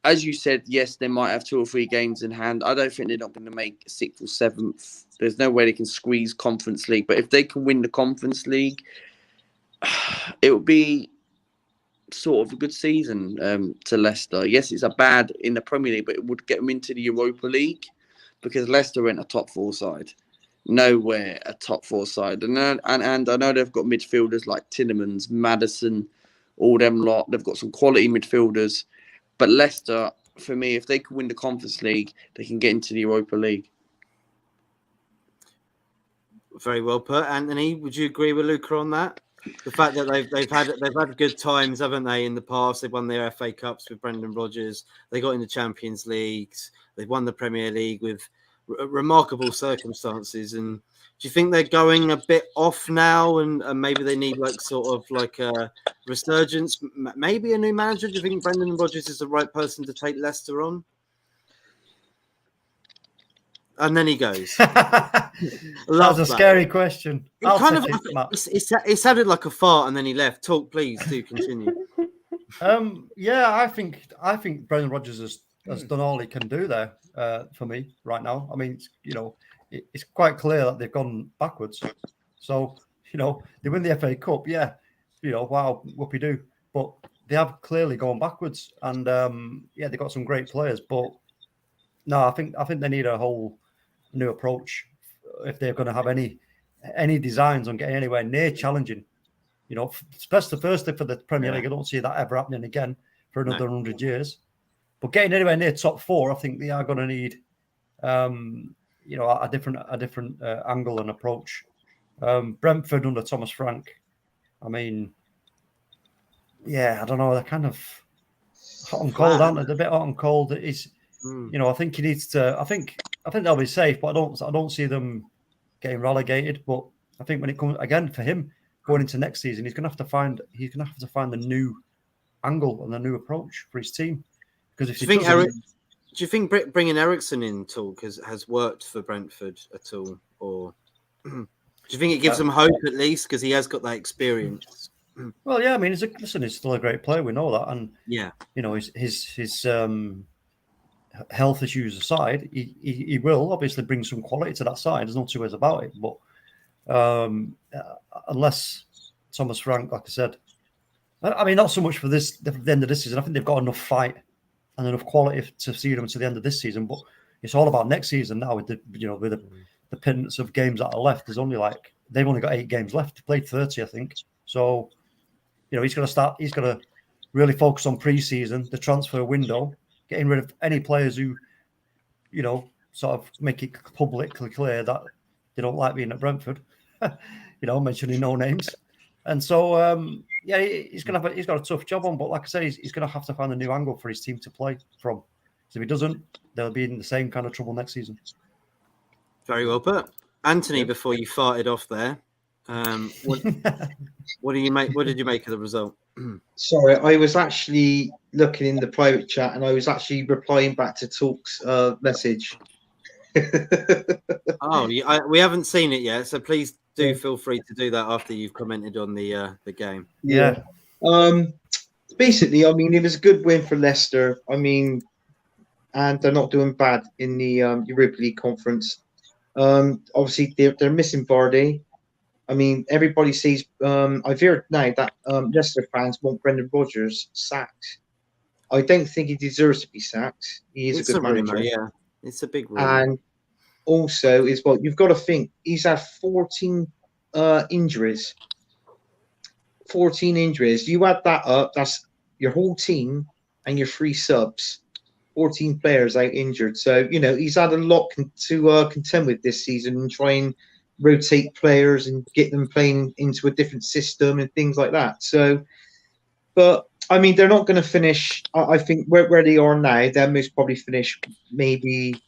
as you said, yes, they might have 2 or 3 games in hand. I don't think they're not going to make 6th or 7th. There's no way they can squeeze Conference League. But if they can win the Conference League, it would be sort of a good season to Leicester. Yes, it's a bad in the Premier League, but it would get them into the Europa League because Leicester went a top 4 side. Nowhere a top 4 side. And I know they've got midfielders like Tielemans, Madison, all them lot. They've got some quality midfielders. But Leicester, for me, if they can win the Conference League, they can get into the Europa League. Very well put, Anthony. Would you agree with Luca on that? The fact that they've had good times, haven't they? In the past, they've won their FA Cups with Brendan Rodgers. They got in the Champions Leagues. They've won the Premier League with remarkable circumstances. And do you think they're going a bit off now, and maybe they need like sort of like a resurgence, maybe a new manager? Do you think Brendan Rodgers is the right person to take Leicester on? And then he goes. That's a scary question. It sounded like a fart, and then he left. Talk, please. Do continue. I think Brendan Rodgers has done all he can do there for me right now. I mean, it's quite clear that they've gone backwards. So they win the FA Cup, wow, whoopie do. But they have clearly gone backwards, and they got some great players. But no, I think they need a whole new approach if they're going to have any designs on getting anywhere near challenging. Especially firstly for the Premier League, I don't see that ever happening again for another 100 years. But getting anywhere near top 4, I think they are going to need, a different angle and approach. Brentford under Thomas Frank, I mean, I don't know. They're kind of hot and cold, aren't they? They're a bit hot and cold. It's, I think he needs to. I think they'll be safe, but I don't see them getting relegated. But I think when it comes again for him going into next season, he's going to have to find the new angle and the new approach for his team. Because if Do he you think doesn't, Do you think bringing Ericsson in at all has worked for Brentford at all, or do you think it gives them hope at least because he has got that experience? well, yeah, I mean, he's still a great player. We know that, and Yeah, you know, his health issues aside, he will obviously bring some quality to that side. There's no two ways about it. But unless Thomas Frank, like I said, I mean, not so much for the end of this season. I think they've got enough fight and enough quality to see them to the end of this season. But it's all about next season now with the pittance of games that are left. There's only they've only got 8 games left. They played 30, I think. So he's going to start. He's going to really focus on pre-season, the transfer window, getting rid of any players who, sort of make it publicly clear that they don't like being at Brentford. Mentioning no names. And so, he's got a tough job on. But like I say, he's going to have to find a new angle for his team to play from. So if he doesn't, they'll be in the same kind of trouble next season. very well put, Anthony. Before you farted off there, what do you make? What did you make of the result? Sorry, I was actually looking in the private chat and I was actually replying back to Talk's message. Oh, we haven't seen it yet, so please do feel free to do that after you've commented on the game. Yeah. Basically, I mean, it was a good win for Leicester. I mean, and they're not doing bad in the Europa League conference. Obviously, they're missing Vardy. I mean, everybody sees. I've heard now that Leicester fans want Brendan Rodgers sacked. I don't think he deserves to be sacked. He is a good manager. Rumor, yeah, it's a big rumor. And also, you've got to think he's had 14 injuries. 14 injuries. You add that up, that's your whole team and your 3 subs. 14 players out injured. So, he's had a lot to contend with this season and try and rotate players and get them playing into a different system and things like that. So, but I mean, they're not going to finish. I think where they are now, they'll most probably finish maybe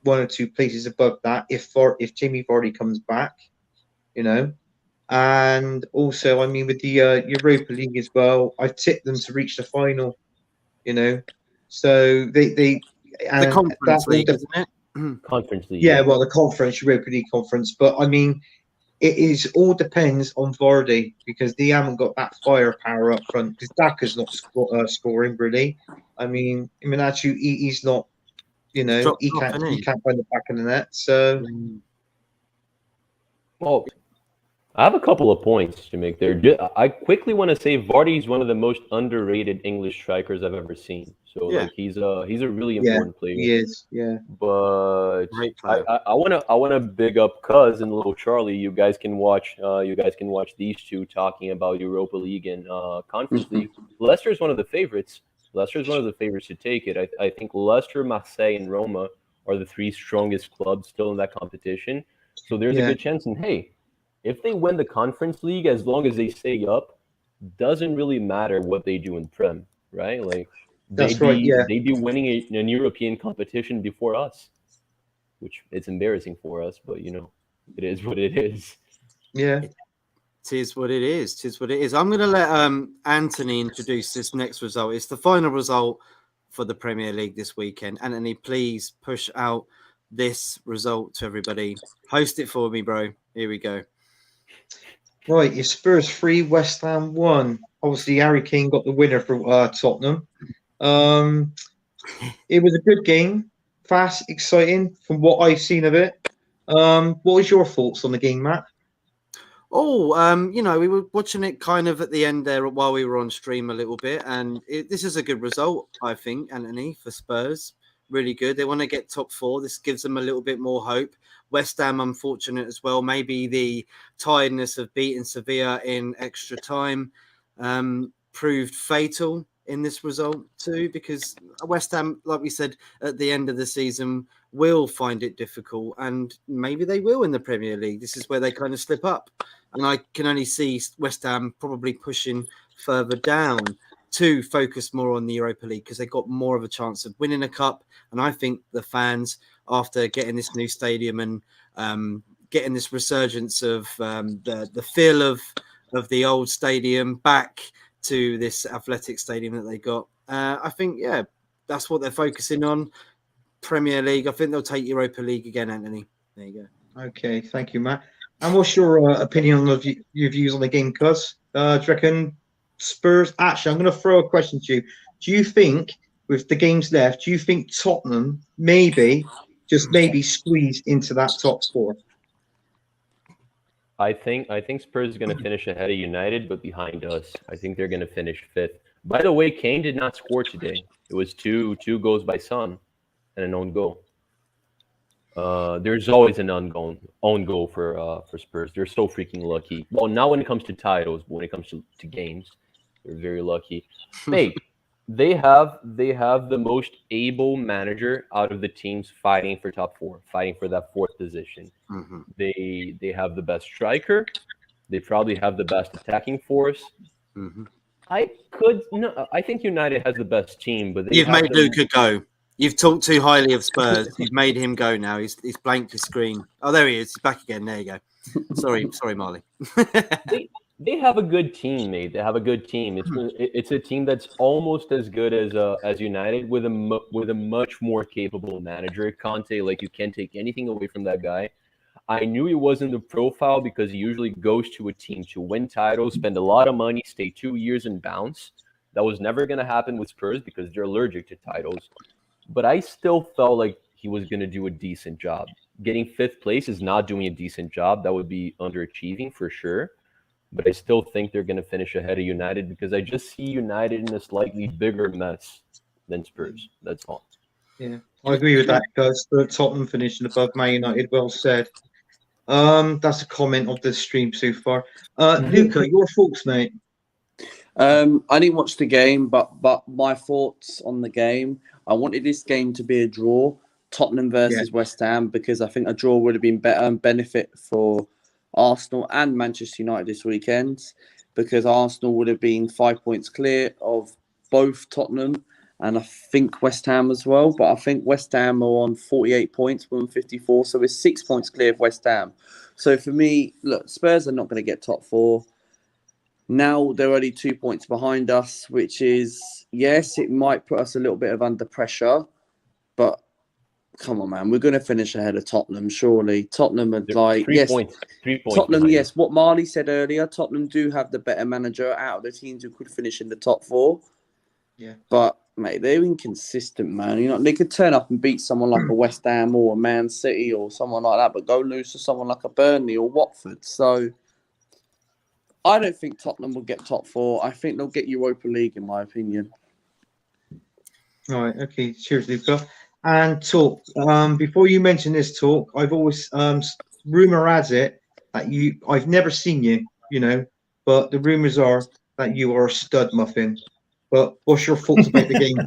1 or 2 places above that if Jamie Vardy comes back, And also, I mean, with the Europa League as well, I've tipped them to reach the final, So the Conference League, isn't it? Conference League. Yeah, well, the conference, Europa League conference. But I mean, it all depends on Vardy because they haven't got that firepower up front. Because Daka's not scoring really. I mean, actually, he's not. He can't find the back of the net. So, well, I have a couple of points to make there. I quickly want to say Vardy's one of the most underrated English strikers I've ever seen. So he's a really important player. He is, yeah. But I wanna big up Cuz and Little Charlie. You guys can watch these two talking about Europa League and Conference League. Leicester is one of the favorites. Leicester is one of the favorites to take it. I think Leicester, Marseille, and Roma are the 3 strongest clubs still in that competition. So there's a good chance. And hey, if they win the Conference League, as long as they stay up, doesn't really matter what they do in Prem, right? Like they'd be winning an European competition before us, which it's embarrassing for us, but it is what it is. Yeah. Tis what it is. Tis what it is. I'm going to let Anthony introduce this next result. It's the final result for the Premier League this weekend. Anthony, please push out this result to everybody. Host it for me, bro. Here we go. Right, your Spurs 3, West Ham 1. Obviously, Harry Kane got the winner for Tottenham. It was a good game. Fast, exciting from what I've seen of it. What was your thoughts on the game, Matt? We were watching it kind of at the end there while we were on stream a little bit, and this is a good result, I think, Anthony, for Spurs. Really good. They want to get top 4. This gives them a little bit more hope. West Ham, unfortunate as well. Maybe the tiredness of beating Sevilla in extra time proved fatal in this result too, because West Ham, like we said at the end of the season, will find it difficult, and maybe they will in the Premier League. This is where they kind of slip up, and I can only see West Ham probably pushing further down to focus more on the Europa League because they got more of a chance of winning a cup. And I think the fans, after getting this new stadium and getting this resurgence of the feel of the old stadium back to this athletic stadium that they got, I think, that's what they're focusing on. Premier League. I think they'll take Europa League again, Anthony. There you go. Okay, thank you, Matt. And what's your opinion on your views on the game, Cuz? Do you reckon Spurs? Actually, I'm going to throw a question to you. Do you think, with the games left, do you think Tottenham maybe, just maybe, squeeze into that top 4? I think Spurs is going to finish ahead of United, but behind us. I think they're going to finish 5th. By the way, Kane did not score today. It was two goals by Son and an own goal. There's always an own goal for Spurs. They're so freaking lucky. Well, not when it comes to titles, but when it comes to games, they're very lucky. Hey, they have the most able manager out of the teams fighting for top 4, fighting for that 4th position. Mm-hmm. They have the best striker. They probably have the best attacking force. Mm-hmm. I think United has the best team, but you've made Luca go. You've talked too highly of Spurs. You've made him go now. He's blanked his screen. Oh, there he is. He's back again. There you go. Sorry, Marley. They have a good team, mate. They have a good team. It's a team that's almost as good as United with a much more capable manager. Conte, like, you can't take anything away from that guy. I knew he wasn't the profile because he usually goes to a team to win titles, spend a lot of money, stay 2 years and bounce. That was never going to happen with Spurs because they're allergic to titles. But I still felt like he was going to do a decent job. Getting 5th place is not doing a decent job. That would be underachieving for sure. But I still think they're going to finish ahead of United because I just see United in a slightly bigger mess than Spurs. That's all. Yeah, I agree with that, guys. Tottenham finishing above Man United. Well said. That's a comment of the stream so far. Luca, your thoughts, mate? I didn't watch the game, but my thoughts on the game, I wanted this game to be a draw, Tottenham versus West Ham, because I think a draw would have been better and benefit for Arsenal and Manchester United this weekend, because Arsenal would have been 5 points clear of both Tottenham and I think West Ham as well. But I think West Ham are on 48 points, we're on 54, so we're 6 points clear of West Ham. So for me, look, Spurs are not going to get top 4. Now they're only 2 points behind us, which is, yes, it might put us a little bit of under pressure, but come on, man, we're going to finish ahead of Tottenham, surely. Tottenham are like, 3 points. 3 points. Tottenham, yes, what Marley said earlier, Tottenham do have the better manager out of the teams who could finish in the top 4. Yeah. But, mate, they're inconsistent, man. You know, they could turn up and beat someone like a West Ham or a Man City or someone like that, but go lose to someone like a Burnley or Watford. So I don't think Tottenham will get top 4. I think they'll get Europa League, in my opinion. All right. Okay. Cheers, Luca. And talk. Before you mention this, talk, I've always rumor has it that I've never seen you, but the rumors are that you are a stud muffin. But what's your thoughts about the game?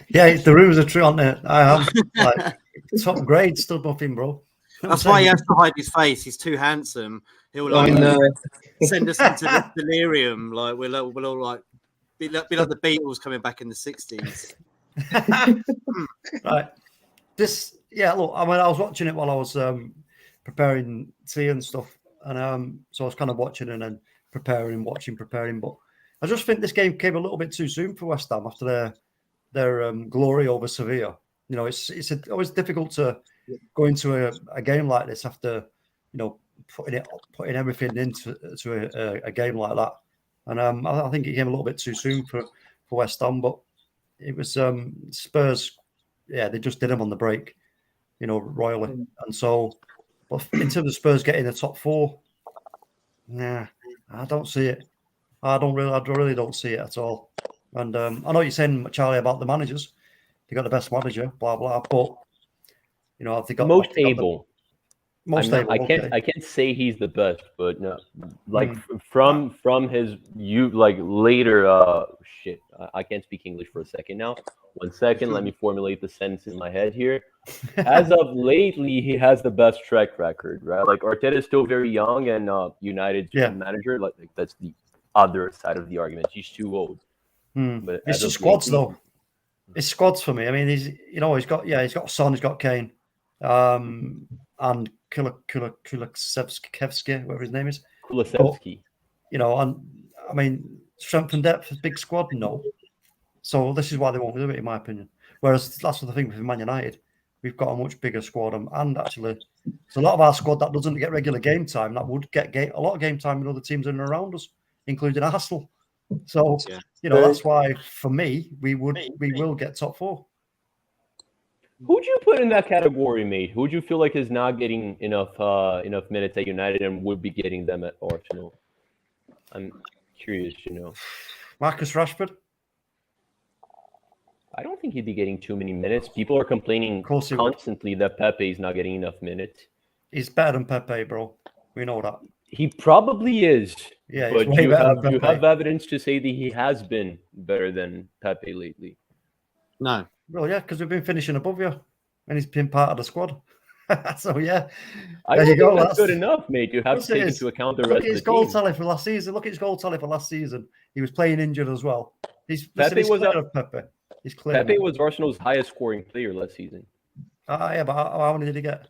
Yeah, the rumors are true, aren't they? I am like top grade stud muffin, bro. That's why he has to hide his face. He's too handsome. He'll send us into delirium. Like we'll all like be like the Beatles coming back in the 60s. Right. Look, I mean, I was watching it while I was preparing tea and stuff, and so I was kind of watching and then preparing, but I just think this game came a little bit too soon for West Ham after their glory over Sevilla. You know, it's always difficult to go into a game like this after, putting everything into a game like that. And I think it came a little bit too soon for West Ham, but it was Spurs. Yeah, they just did them on the break, royally. And so, but in terms of Spurs getting the top 4, nah, I don't see it. I really don't see it at all. And I know what you're saying, Charlie, about the managers. They got the best manager, blah blah. But they got most able. Most able. I can't say he's the best, but no, like from his later shit. I can't speak English for a second now. 1 second, let me formulate the sentence in my head here. As of lately, he has the best track record, right? Like Arteta is still very young, and United's manager, like that's the other side of the argument. He's too old. But it's the squads, though. It's squads for me. I mean, he's got Son, he's got Kane, and Kulusevski, whatever his name is. Kulusevski. And I mean, strength and depth, big squad, no. So this is why they won't do it, in my opinion. Whereas that's the thing with Man United. We've got a much bigger squad, and actually, there's a lot of our squad that doesn't get regular game time that would get a lot of game time in other teams in and around us, including Arsenal. So Yeah. that's why for me we will get top 4. Who'd you put in that category, mate? Who'd you feel like is not getting enough minutes at United and would be getting them at Arsenal? I'm curious, Marcus Rashford. I don't think he'd be getting too many minutes. People are complaining course he would. constantly that Pepe is not getting enough minutes. He's better than Pepe, bro. We know that. He probably is. Yeah, he's but way you better have than you Pepe. have evidence to say that he has been better than Pepe lately. No. Well, yeah, because we've been finishing above you, and he's been part of the squad. So yeah, I there don't you go. think that's good enough, mate. You have to take into account the Look rest at of his the goal team. tally for last season. Look at his goal tally for last season. He was playing injured as well. He's Pepe was clear of Pepe. He's clear. Pepe was Arsenal's highest scoring player last season. Yeah, but how many did he get?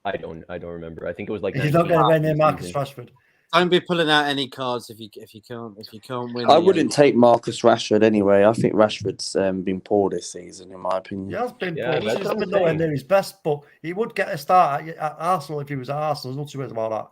I don't remember. I think it was like He's not 19 going to near this Marcus season. Rashford. Don't be pulling out any cards if you can't win. I wouldn't take Marcus Rashford anyway. I think Rashford's been poor this season, in my opinion. He has been Yeah, poor. that's He's what I'm been nowhere saying. near his best, but he would get a start at Arsenal if he was at Arsenal. There's no two ways about that.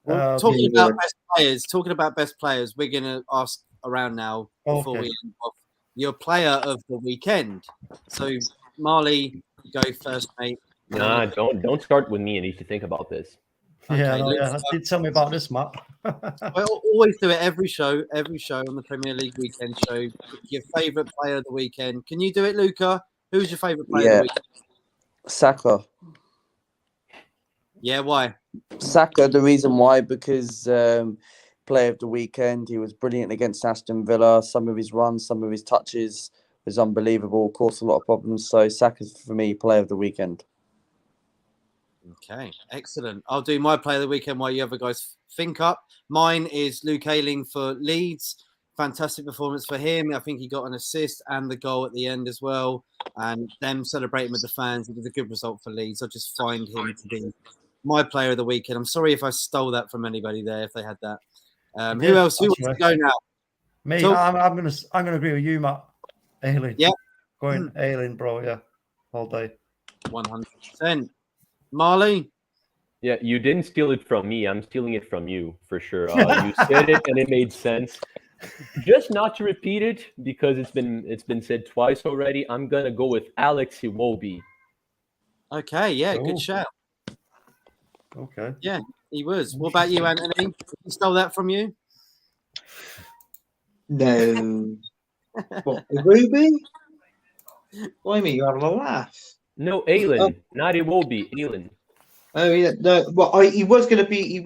Well, talking about best players, we're going to ask around now before we end off your player of the weekend. So, Marley, go first, mate. Nah, don't start with me. I need to think about this. Okay, Did tell me about this, Matt. Well, always do it every show on the Premier League weekend show. Your favourite player of the weekend. Can you do it, Luca? Who's your favourite player of the weekend? Saka. Yeah, why? Saka, the reason why, because player of the weekend, he was brilliant against Aston Villa. Some of his runs, some of his touches was unbelievable, caused a lot of problems. So Saka's, for me, player of the weekend. Okay, excellent. I'll do my player of the weekend while you other guys think up. Mine is Luke Ayling for Leeds. Fantastic performance for him. I think he got an assist and the goal at the end as well. And them celebrating with the fans. It was a good result for Leeds. I just find him to be my player of the weekend. I'm sorry if I stole that from anybody there, if they had that. Who else? Who wants to go now? Me. I'm gonna agree with you, Matt. Ayling. Yeah. Going Ayling, bro. Yeah. All day. 100%. Marley? Yeah, you didn't steal it from me. I'm stealing it from you, for sure. You said it and it made sense. Just not to repeat it, because it's been said twice already, I'm going to go with Alex Iwobi. Okay, yeah, good shout. Okay. Yeah, he was. What about you, Anthony? He stole that from you? No. What, Ruby? Why me? You having a laugh? No, Ayling, not Iwobi, Ayling. Oh yeah, no. Well, he was gonna be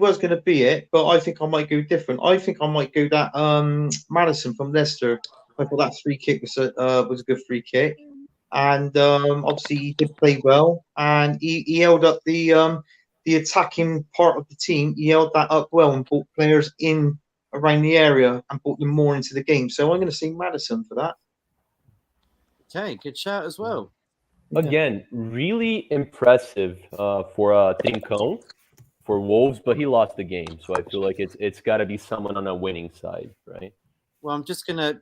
it, but I think I might go different. I think I might go that Madison from Leicester. I thought that free kick was a good free kick, and obviously he did play well, and he held up the attacking part of the team. He held that up well and brought players in around the area and brought them more into the game. So I'm going to say Madison for that. Okay, good shout as well. Again, really impressive for Trincão, for Wolves, but he lost the game. So I feel like it's got to be someone on a winning side, right? Well, I'm just going to,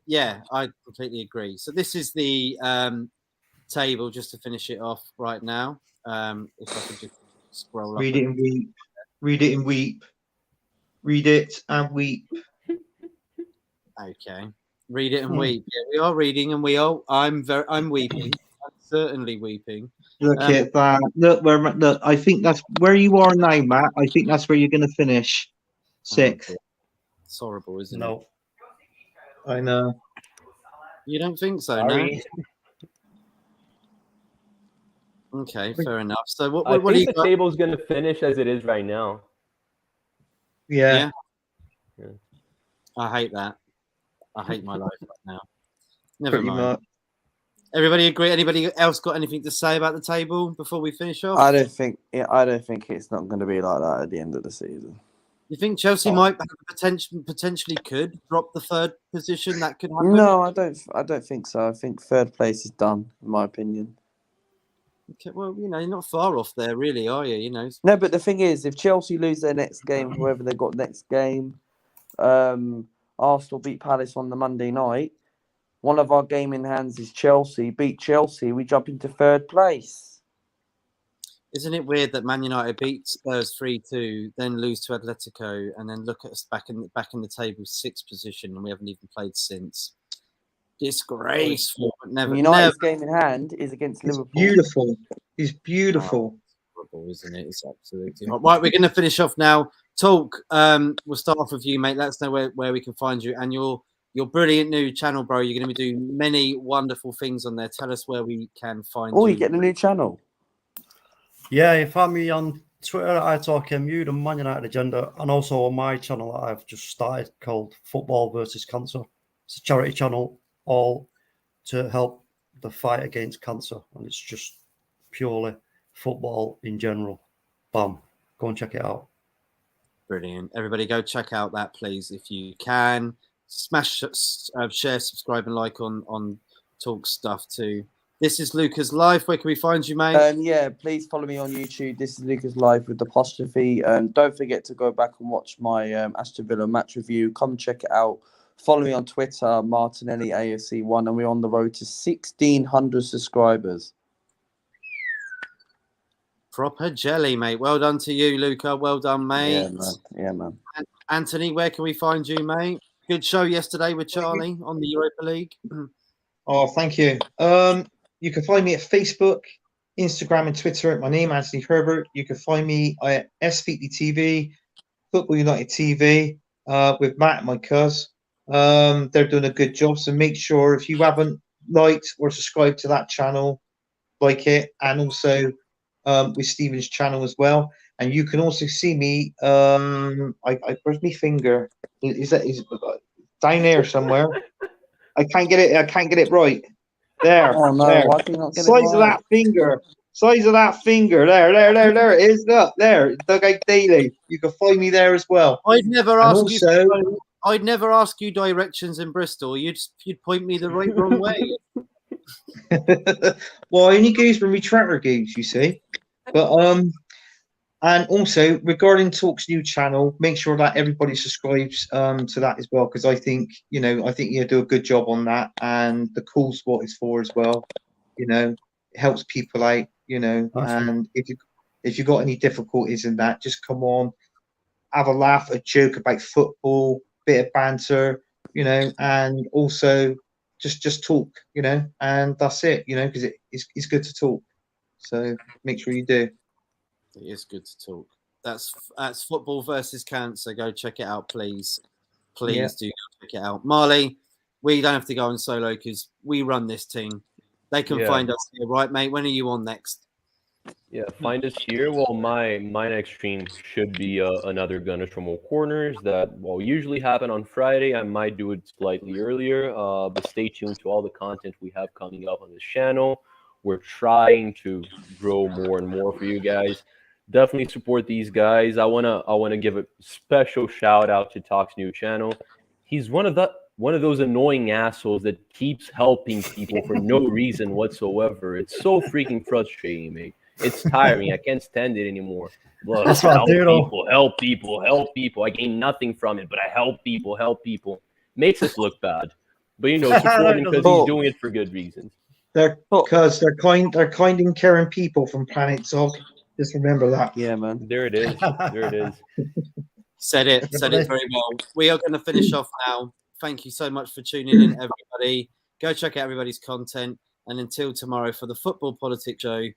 I completely agree. So this is the table just to finish it off right now. If I could just scroll up. Read it and weep. Read it and weep. Read it and weep. Okay. Read it and weep. Yeah, we are reading and I'm weeping. I'm certainly weeping. Look at that. Look, I think that's where you are now, Matt. I think that's where you're going to finish. Sixth. It's horrible, isn't No. it? I know. You don't think so, Sorry. no? Okay, fair enough. So what I do you think the got? table's going to finish as it is right now. Yeah. I hate that. I hate my life right now. Never Pretty mind. much. Everybody agree? Anybody else got anything to say about the table before we finish off? I don't think it's not going to be like that at the end of the season. You think Chelsea might have potentially could drop the third position? That could happen. No, I don't think so. I think third place is done, in my opinion. Okay, well, you're not far off there, really, are you? No, but the thing is, if Chelsea lose their next game, whoever they got next game, Arsenal beat Palace on the Monday night. one of our game in hands is Chelsea. Beat Chelsea, we jump into third place. Isn't it weird that Man United beat Spurs 3-2, then lose to Atletico, and then look at us back in the table, 6th position, and we haven't even played since. Disgraceful. United's game in hand is against Liverpool. Beautiful. It's beautiful. Isn't it? It's absolutely hot. Right, we're going to finish off now. Talk. We'll start off with you, mate. Let us know where we can find you and your brilliant new channel, bro. You're going to be doing many wonderful things on there. Tell us where we can find you. Oh, you're getting a new channel. Yeah, you find me on Twitter at iTalkMU, the Man United Agenda, and also on my channel that I've just started called Football versus Cancer. It's a charity channel, all to help the fight against cancer, and it's just purely football in general. Bam. Go and check it out. Brilliant. Everybody go check out that, please, if you can. Smash, share, subscribe, and like on Talk stuff too. This is Lucas Life. Where can we find you, mate? Yeah, please follow me on YouTube. This is Lucas Live with the apostrophe. Don't forget to go back and watch my Aston Villa match review. Come check it out. Follow me on Twitter, Martinelli AFC1, and we're on the road to 1,600 subscribers. Proper jelly, mate. Well done to you, Luca. Well done, mate. Yeah, man. Anthony, where can we find you, mate? Good show yesterday with Charlie on the Europa League. Oh, thank you. You can find me at Facebook, Instagram, and Twitter at my name, Anthony Herbert. You can find me at SVP TV, Football United TV, with Matt, my cuz. They're doing a good job. So make sure if you haven't liked or subscribed to that channel, like it, and also with Stephen's channel as well. And you can also see me. Where's my finger? Is down there somewhere? I can't get it right. There. Oh no! There. Why can you not get Size of that finger. Size of that finger. There it is. Look, there. Dugout Daily. You can find me there as well. I'd never And ask also, you. I'd never ask you directions in Bristol. You'd point me the wrong way. well, I only goes when we tractor goes, you see. But and also regarding Talk's new channel, make sure that everybody subscribes to that as well, because I think you do a good job on that, and the cool spot is for as well. It helps people out. And if you got any difficulties in that, just come on, have a laugh, a joke about football, bit of banter, and also just talk, and that's it, because it's good to talk. So make sure you do. It is good to talk. That's Football versus Cancer. Go check it out, please. Please do go check it out. Marley, we don't have to go on solo because we run this team. They can find us here, right, mate? When are you on next? Yeah, find us here. Well, my next stream should be another Gunners from All Corners that will usually happen on Friday. I might do it slightly earlier, but stay tuned to all the content we have coming up on this channel. We're trying to grow more and more for you guys. Definitely support these guys. I wanna give a special shout out to Talk's new channel. He's one of those annoying assholes that keeps helping people for no reason whatsoever. It's so freaking frustrating, mate. It's tiring. I can't stand it anymore. Look, That's right, help people. I gain nothing from it, but I help people. Makes us look bad. But support him because he's doing it for good reasons. Because they're kind and caring people from Planet Zog. Just remember that. Yeah, man. There it is. Said it very well. We are going to finish off now. Thank you so much for tuning in, everybody. Go check out everybody's content. And until tomorrow for the Football Politics Show,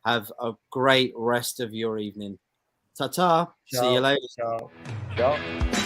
have a great rest of your evening. Ta-ta. See you later. Ciao. Ciao.